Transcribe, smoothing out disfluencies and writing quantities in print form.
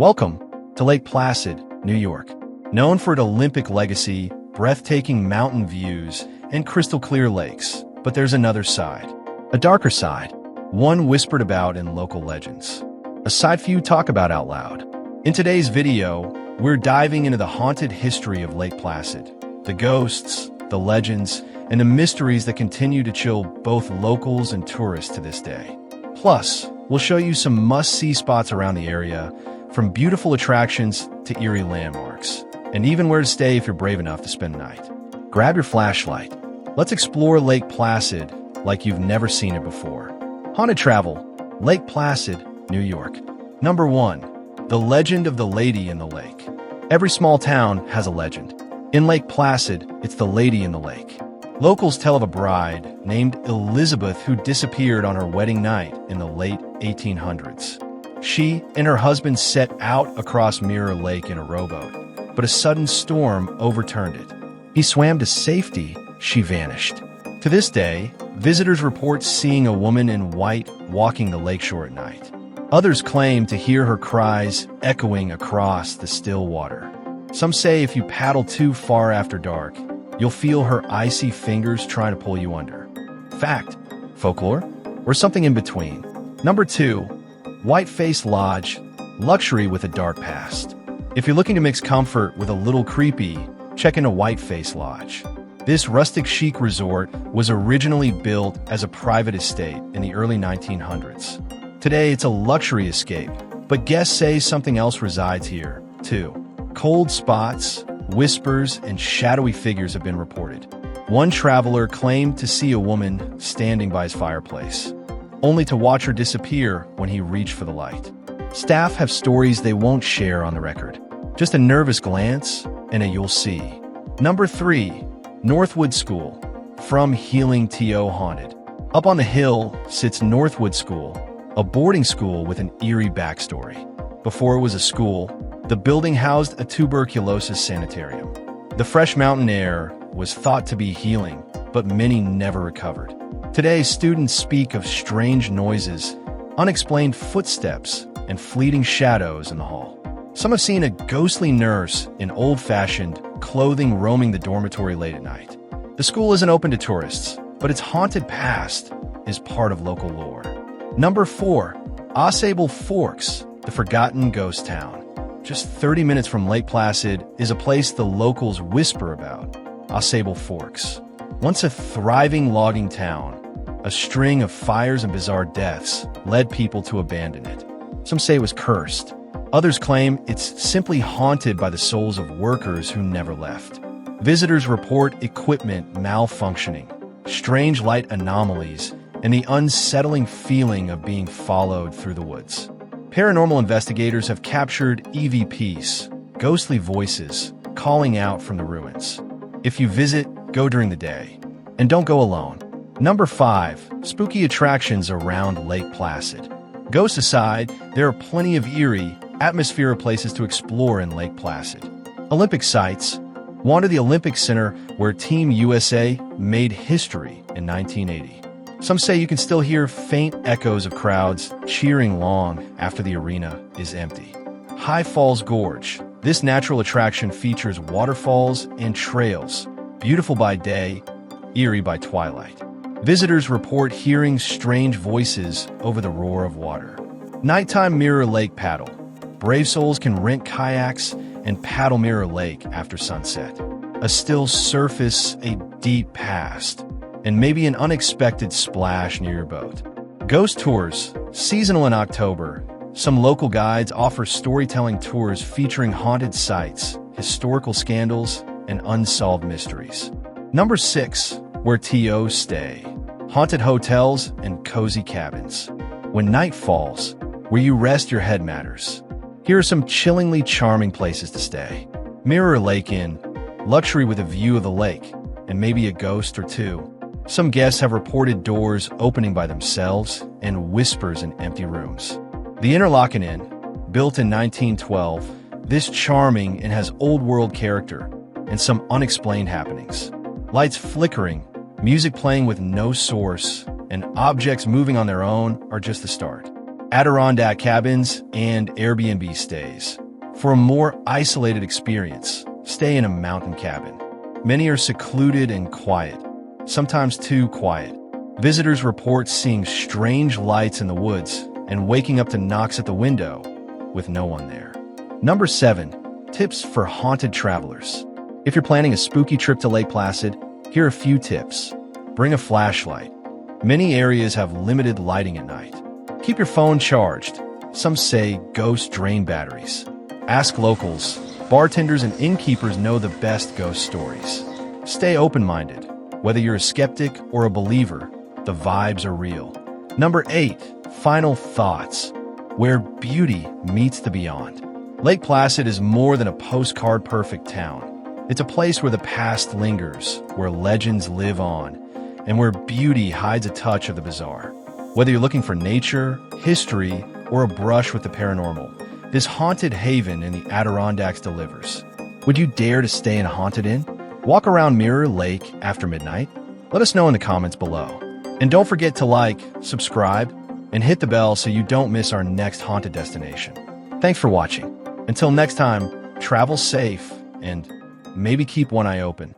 Welcome to Lake Placid, New York. Known for its Olympic legacy, breathtaking mountain views, and crystal-clear lakes. But there's another side. A darker side. One whispered about in local legends. A side few talk about out loud. In today's video, we're diving into the haunted history of Lake Placid. The ghosts, the legends, and the mysteries that continue to chill both locals and tourists to this day. Plus, we'll show you some must-see spots around the area, from beautiful attractions to eerie landmarks, and even where to stay if you're brave enough to spend the night. Grab your flashlight. Let's explore Lake Placid like you've never seen it before. Haunted Travel, Lake Placid, New York. Number 1. The Legend of the Lady in the Lake. Every small town has a legend. In Lake Placid, it's the Lady in the Lake. Locals tell of a bride named Elizabeth who disappeared on her wedding night in the late 1800s. She and her husband set out across Mirror Lake in a rowboat, but a sudden storm overturned it. He swam to safety, she vanished. To this day, visitors report seeing a woman in white walking the lakeshore at night. Others claim to hear her cries echoing across the still water. Some say if you paddle too far after dark, you'll feel her icy fingers trying to pull you under. Fact, folklore, or something in between. Number 2. Whiteface Lodge, luxury with a dark past. If you're looking to mix comfort with a little creepy, check into Whiteface Lodge. This rustic chic resort was originally built as a private estate in the early 1900s. Today, it's a luxury escape, but guests say something else resides here, too. Cold spots, whispers, and shadowy figures have been reported. One traveler claimed to see a woman standing by his fireplace, only to watch her disappear when he reached for the light. Staff have stories they won't share on the record. Just a nervous glance, and a you'll see. Number 3. Northwood School. From Healing to Haunted. Up on the hill sits Northwood School, a boarding school with an eerie backstory. Before it was a school, the building housed a tuberculosis sanitarium. The fresh mountain air was thought to be healing, but many never recovered. Today, students speak of strange noises, unexplained footsteps, and fleeting shadows in the hall. Some have seen a ghostly nurse in old-fashioned clothing roaming the dormitory late at night. The school isn't open to tourists, but its haunted past is part of local lore. Number 4. Ausable Forks, the forgotten ghost town. Just 30 minutes from Lake Placid is a place the locals whisper about, Ausable Forks. Once a thriving logging town, a string of fires and bizarre deaths led people to abandon it. Some say it was cursed. Others claim it's simply haunted by the souls of workers who never left. Visitors report equipment malfunctioning, strange light anomalies, and the unsettling feeling of being followed through the woods. Paranormal investigators have captured EVPs, ghostly voices, calling out from the ruins. If you visit, go during the day. And don't go alone. Number 5. Spooky attractions around Lake Placid. Ghosts aside, there are plenty of eerie, atmospheric places to explore in Lake Placid. Olympic sites. Wander the Olympic Center where Team USA made history in 1980. Some say you can still hear faint echoes of crowds cheering long after the arena is empty. High Falls Gorge. This natural attraction features waterfalls and trails, beautiful by day, eerie by twilight. Visitors report hearing strange voices over the roar of water. Nighttime Mirror Lake Paddle. Brave souls can rent kayaks and paddle Mirror Lake after sunset. A still surface, a deep past, and maybe an unexpected splash near your boat. Ghost tours, seasonal in October. Some local guides offer storytelling tours featuring haunted sites, historical scandals, and unsolved mysteries. Number 6. Where TOs stay. Haunted hotels and cozy cabins. When night falls, where you rest your head matters. Here are some chillingly charming places to stay. Mirror Lake Inn, luxury with a view of the lake, and maybe a ghost or two. Some guests have reported doors opening by themselves and whispers in empty rooms. The Interlaken Inn, built in 1912, this charming and has old-world character and some unexplained happenings. Lights flickering, music playing with no source, and objects moving on their own are just the start. Adirondack cabins, and Airbnb stays. For a more isolated experience, stay in a mountain cabin. Many are secluded and quiet, sometimes too quiet. Visitors report seeing strange lights in the woods and waking up to knocks at the window with no one there. Number 7. Tips for haunted travelers. If you're planning a spooky trip to Lake Placid, here are a few tips. Bring a flashlight. Many areas have limited lighting at night. Keep your phone charged. Some say ghost drain batteries. Ask locals. Bartenders and innkeepers know the best ghost stories. Stay open-minded. Whether you're a skeptic or a believer, the vibes are real. Number 8. Final thoughts. Where beauty meets the beyond. Lake Placid is more than a postcard-perfect town. It's a place where the past lingers, where legends live on, and where beauty hides a touch of the bizarre. Whether you're looking for nature, history, or a brush with the paranormal, this haunted haven in the Adirondacks delivers. Would you dare to stay in a haunted inn? Walk around Mirror Lake after midnight? Let us know in the comments below. And don't forget to like, subscribe, and hit the bell so you don't miss our next haunted destination. Thanks for watching. Until next time, travel safe and maybe keep one eye open.